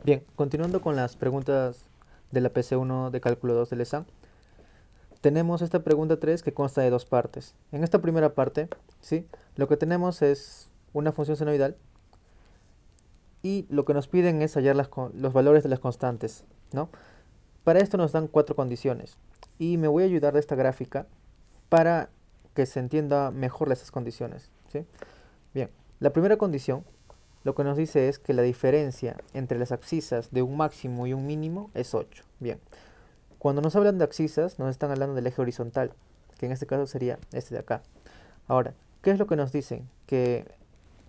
Bien, continuando con las preguntas de la PC1 de cálculo 2 del examen, tenemos esta pregunta 3 que consta de dos partes. En esta primera parte, ¿sí? Lo que tenemos es una función senoidal y lo que nos piden es hallar los valores de las constantes, ¿no? Para esto nos dan cuatro condiciones y me voy a ayudar de esta gráfica para que se entienda mejor esas condiciones, ¿sí? Bien, la primera condición lo que nos dice es que la diferencia entre las abscisas de un máximo y un mínimo es 8. Bien, cuando nos hablan de abscisas, nos están hablando del eje horizontal, que en este caso sería este de acá. Ahora, ¿qué es lo que nos dicen? Que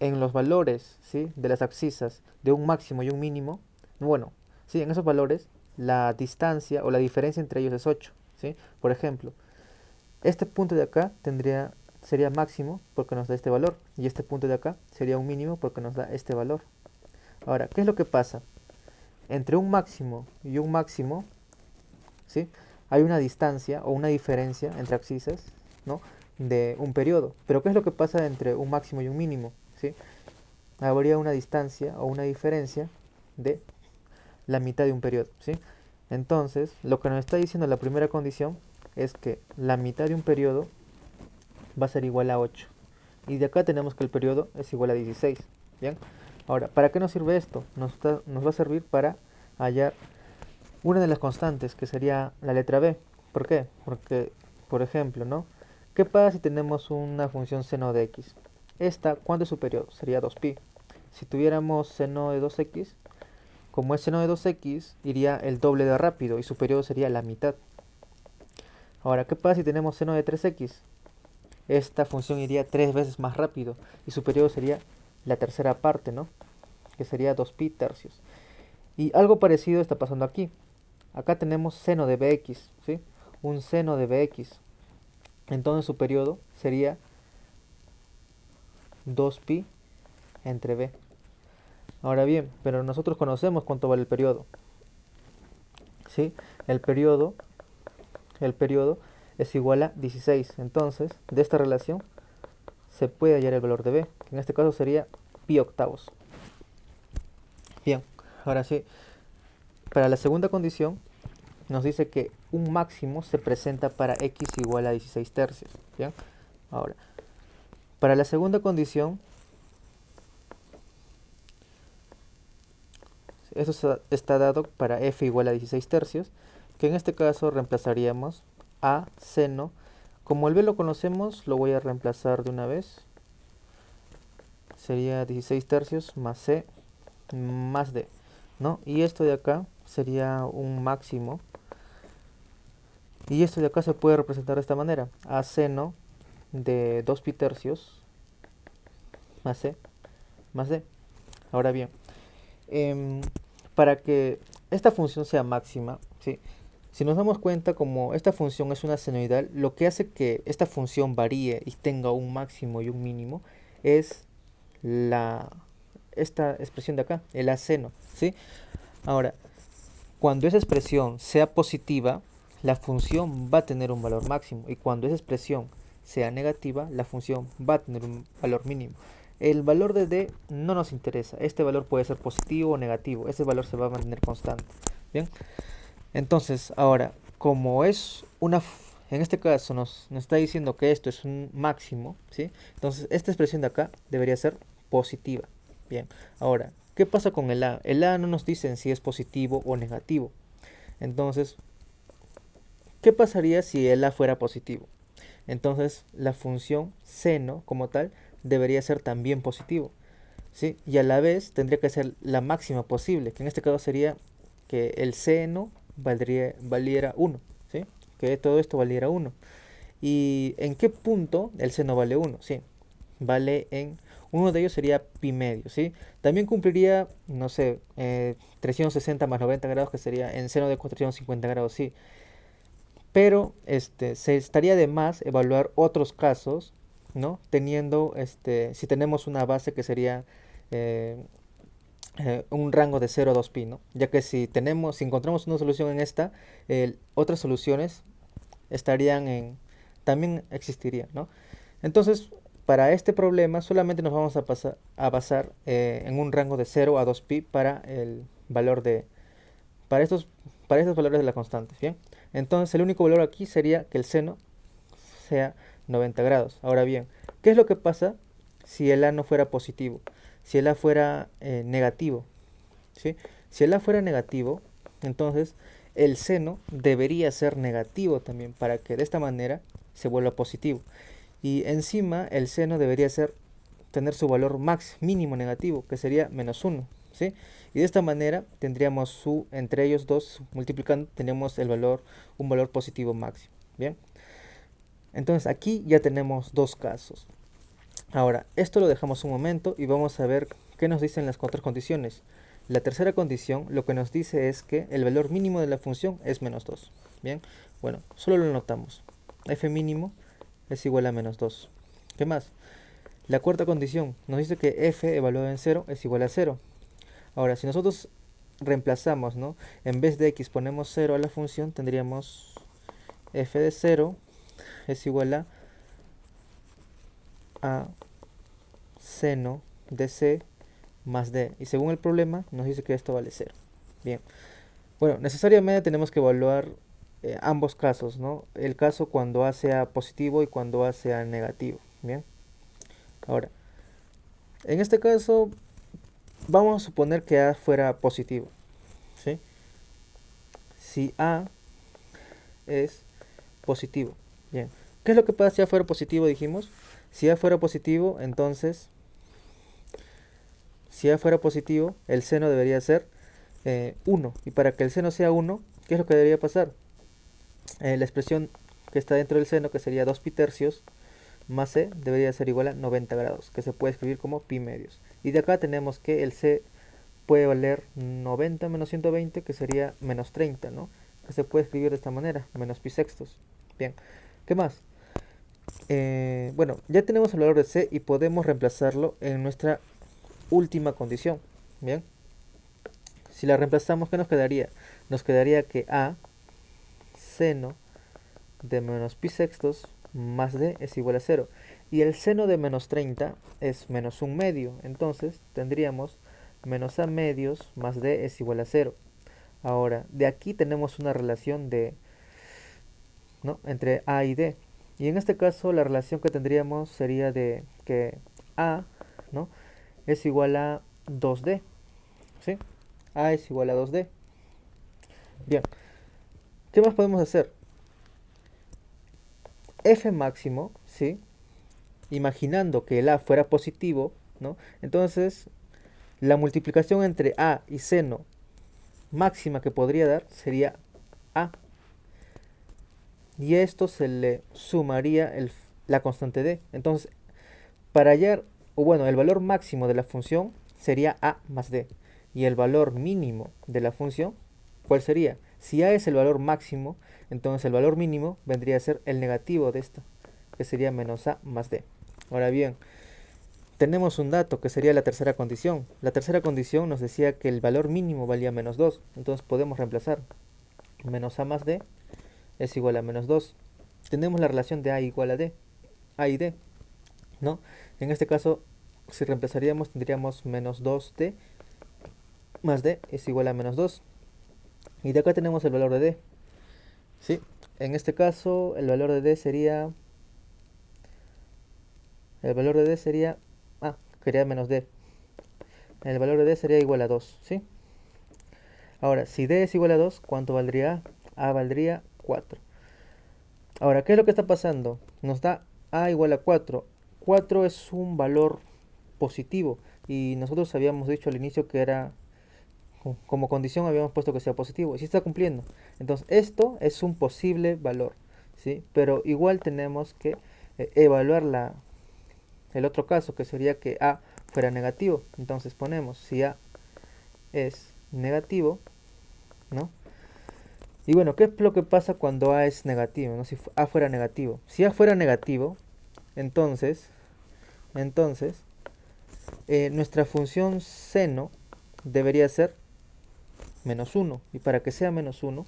en los valores, ¿sí?, de las abscisas de un máximo y un mínimo, bueno, sí, en esos valores, la distancia o la diferencia entre ellos es 8, ¿sí? Por ejemplo, este punto de acá sería máximo porque nos da este valor, y este punto de acá sería un mínimo porque nos da este valor. Ahora, ¿qué es lo que pasa? Entre un máximo y un máximo, ¿sí?, hay una distancia o una diferencia entre abscisas, ¿no?, de un periodo. Pero ¿qué es lo que pasa entre un máximo y un mínimo? ¿Sí? Habría una distancia o una diferencia de la mitad de un periodo, ¿sí? Entonces, lo que nos está diciendo la primera condición es que la mitad de un periodo va a ser igual a 8. Y de acá tenemos que el periodo es igual a 16. ¿Bien? Ahora, ¿para qué nos sirve esto? Nos va a servir para hallar una de las constantes, que sería la letra b. ¿Por qué? Porque, por ejemplo, ¿no? ¿Qué pasa si tenemos una función seno de x? Esta, ¿cuánto es su periodo? Sería 2pi. Si tuviéramos seno de 2x, como es seno de 2x, iría el doble de rápido y su periodo sería la mitad. Ahora, ¿qué pasa si tenemos seno de 3x? Esta función iría 3 veces más rápido y su periodo sería la tercera parte, ¿no? Que sería 2pi tercios. Y algo parecido está pasando aquí. Acá tenemos seno de bx, ¿sí? Un seno de bx. Entonces su periodo sería 2pi entre b. Ahora bien, pero nosotros conocemos cuánto vale el periodo, ¿sí? El periodo, el periodo es igual a 16. Entonces, de esta relación se puede hallar el valor de b, que en este caso sería pi octavos. Bien, ahora sí, para la segunda condición nos dice que un máximo se presenta para x igual a 16 tercios. Bien, ahora, para la segunda condición, eso está dado para f igual a 16 tercios, que en este caso reemplazaríamos a seno. Como el b lo conocemos, lo voy a reemplazar de una vez. Sería 16 tercios más c más d, ¿no? Y esto de acá sería un máximo. Y esto de acá se puede representar de esta manera. A seno de 2 pi tercios más c más d. Ahora bien, em, para que esta función sea máxima, ¿sí?, si nos damos cuenta, como esta función es una senoidal, lo que hace que esta función varíe y tenga un máximo y un mínimo es esta expresión de acá, el aceno, ¿sí? Ahora, cuando esa expresión sea positiva, la función va a tener un valor máximo, y cuando esa expresión sea negativa, la función va a tener un valor mínimo. El valor de d no nos interesa, este valor puede ser positivo o negativo, ese valor se va a mantener constante. Bien, entonces ahora, como es en este caso nos está diciendo que esto es un máximo, ¿sí? Entonces esta expresión de acá debería ser positiva. Bien, ahora, ¿qué pasa con el a? El a no nos dice si es positivo o negativo. Entonces, ¿qué pasaría si el a fuera positivo? Entonces la función seno como tal debería ser también positivo, ¿sí? Y a la vez tendría que ser la máxima posible, que en este caso sería que el seno valiera 1, ¿sí? Que todo esto valiera 1. ¿Y en qué punto el seno vale 1? Sí, vale en... Uno de ellos sería pi medio, ¿sí? También cumpliría, no sé, 360 más 90 grados, que sería en seno de 450 grados, sí. Pero se estaría de más evaluar otros casos, ¿no? Teniendo, si tenemos una base que sería eh, un rango de 0 a 2pi, ¿no? Ya que si encontramos una solución en esta, otras soluciones también existirían, ¿no? Entonces, para este problema solamente nos vamos a basar en un rango de 0 a 2pi valor de, para estos, para estos valores de las constantes, ¿bien? Entonces el único valor aquí sería que el seno sea 90 grados. Ahora bien, ¿qué es lo que pasa si el A no fuera positivo? Si el A fuera negativo, ¿sí? Si el A fuera negativo, entonces el seno debería ser negativo también para que de esta manera se vuelva positivo. Y encima el seno debería tener su valor max mínimo negativo, que sería menos 1, ¿sí? Y de esta manera tendríamos entre ellos dos multiplicando, tenemos un valor positivo máximo, ¿bien? Entonces aquí ya tenemos dos casos. Ahora, esto lo dejamos un momento y vamos a ver qué nos dicen las otras condiciones. La tercera condición lo que nos dice es que el valor mínimo de la función es menos 2. Bien, bueno, solo lo notamos. F mínimo es igual a menos 2. ¿Qué más? La cuarta condición nos dice que f evaluado en 0 es igual a 0. Ahora, si nosotros reemplazamos, ¿no? En vez de x ponemos 0 a la función, tendríamos f de 0 es igual a seno de c más d. Y según el problema, nos dice que esto vale 0. Bien. Bueno, necesariamente tenemos que evaluar ambos casos, ¿no? El caso cuando A sea positivo y cuando A sea negativo. Bien. Ahora, en este caso, vamos a suponer que A fuera positivo, ¿sí? Si A es positivo. Bien. ¿Qué es lo que pasa si A fuera positivo, dijimos? Si A fuera positivo, entonces, si A fuera positivo, el seno debería ser 1. Y para que el seno sea 1, ¿qué es lo que debería pasar? La expresión que está dentro del seno, que sería 2 pi tercios, más c, debería ser igual a 90 grados, que se puede escribir como pi medios. Y de acá tenemos que el c puede valer 90 menos 120, que sería menos 30, ¿no? Que se puede escribir de esta manera, menos pi sextos. Bien, ¿qué más? Bueno, ya tenemos el valor de c y podemos reemplazarlo en nuestra última condición. Bien, si la reemplazamos, ¿qué nos quedaría? Nos quedaría que a seno de menos pi sextos más d es igual a 0. Y el seno de menos 30 es menos 1 medio. Entonces tendríamos menos a medios más d es igual a 0. Ahora, de aquí tenemos una relación ¿no? entre a y d. Y en este caso la relación que tendríamos sería de que a, ¿no? es igual a 2d. ¿Sí? A es igual a 2d. Bien, ¿qué más podemos hacer? F máximo, ¿sí? Imaginando que el A fuera positivo, ¿no? Entonces, la multiplicación entre A y seno máxima que podría dar sería A. Y a esto se le sumaría la constante D. Entonces, para hallar, o bueno, el valor máximo de la función sería A más D. Y el valor mínimo de la función, ¿cuál sería? Si A es el valor máximo, entonces el valor mínimo vendría a ser el negativo de esta, que sería menos A más D. Ahora bien, tenemos un dato que sería la tercera condición. La tercera condición nos decía que el valor mínimo valía menos 2. Entonces podemos reemplazar. Menos A más D es igual a menos 2. Tenemos la relación de A igual a D. A y D, ¿no? En este caso, si reemplazaríamos, tendríamos menos 2D más D es igual a menos 2. Y de acá tenemos el valor de D. ¿Sí? En este caso, el valor de D sería... El valor de D sería... Ah, quería menos D. El valor de D sería igual a 2, ¿sí? Ahora, si D es igual a 2, ¿cuánto valdría A? A valdría 4. Ahora, ¿qué es lo que está pasando? Nos da A igual a 4. 4 es un valor positivo y nosotros habíamos dicho al inicio que era, como condición habíamos puesto que sea positivo y sí está cumpliendo. Entonces, esto es un posible valor, ¿sí? Pero igual tenemos que evaluar el otro caso, que sería que A fuera negativo. Entonces ponemos, si A es negativo, ¿no? Y bueno, ¿qué es lo que pasa cuando A es negativo, ¿no? Si A fuera negativo. Si A fuera negativo, entonces nuestra función seno debería ser menos 1. Y para que sea menos 1,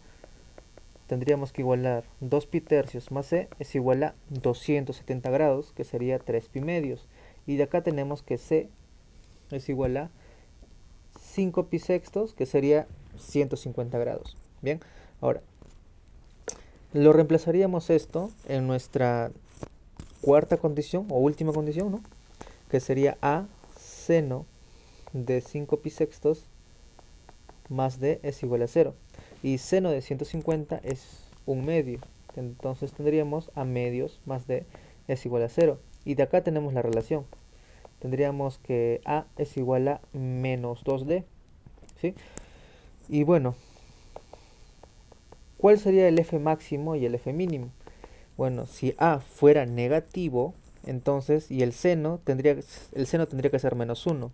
tendríamos que igualar 2 pi tercios más c es igual a 270 grados, que sería 3 pi medios. Y de acá tenemos que c es igual a 5 pi sextos, que sería 150 grados. Bien, ahora lo reemplazaríamos esto en nuestra cuarta condición o última condición, ¿no? Que sería a seno de 5 pi sextos más d es igual a 0. Y seno de 150 es un medio. Entonces tendríamos a medios más d es igual a 0. Y de acá tenemos la relación. Tendríamos que a es igual a menos 2d. ¿Sí? Y bueno, ¿cuál sería el f máximo y el f mínimo? Bueno, si a fuera negativo, entonces, y el seno tendría que ser menos 1.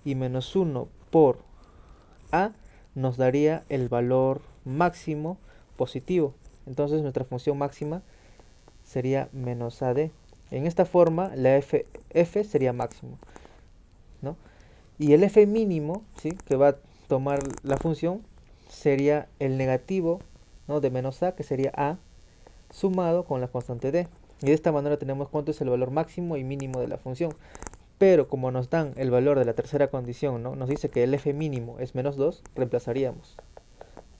Y menos 1 por a nos daría el valor máximo positivo. Entonces nuestra función máxima sería menos AD. En esta forma la f sería máximo, ¿no? Y el f mínimo, ¿sí?, que va a tomar la función sería el negativo, ¿no?, de menos a, que sería a, sumado con la constante d. Y de esta manera tenemos cuánto es el valor máximo y mínimo de la función. Pero como nos dan el valor de la tercera condición, ¿no?, nos dice que el f mínimo es menos 2, reemplazaríamos.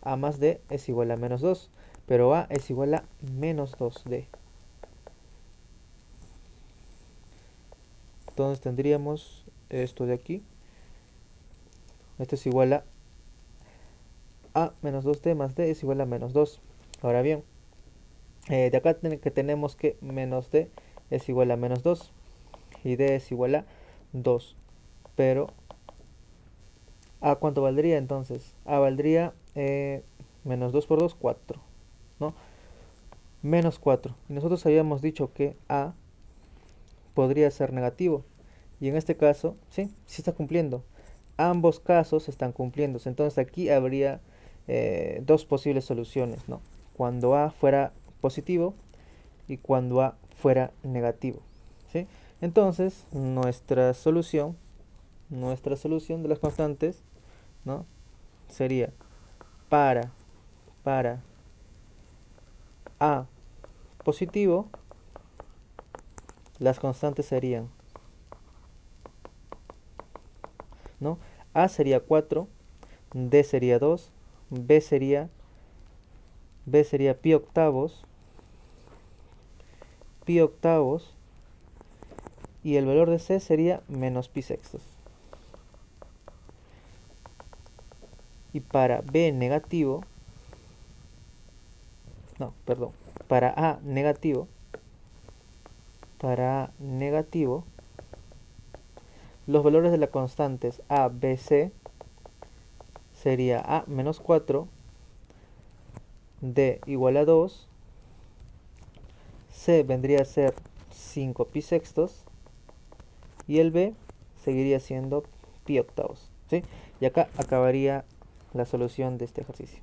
A más d es igual a menos 2, pero a es igual a menos 2d. Entonces tendríamos esto de aquí. Esto es igual a menos 2d más d es igual a menos 2. Ahora bien, de acá que tenemos que menos d es igual a menos 2 y d es igual a 2. Pero a ¿cuánto valdría entonces? A valdría menos 2 por 2, 4, ¿no? Menos 4. Y nosotros habíamos dicho que a podría ser negativo. Y en este caso, sí, sí está cumpliendo. Ambos casos están cumpliéndose. Entonces aquí habría dos posibles soluciones, ¿no? Cuando a fuera positivo y cuando a fuera negativo, ¿sí? Entonces nuestra solución de las constantes, ¿no?, sería para a positivo, las constantes serían, ¿no?, a sería 4, d sería 2, b sería pi octavos, y el valor de c sería menos pi sextos. Y para b negativo, no, perdón, para a negativo, los valores de las constantes a, b, c sería a menos 4, d igual a 2, c vendría a ser 5 pi sextos y el b seguiría siendo pi octavos, ¿sí? Y acá acabaría la solución de este ejercicio.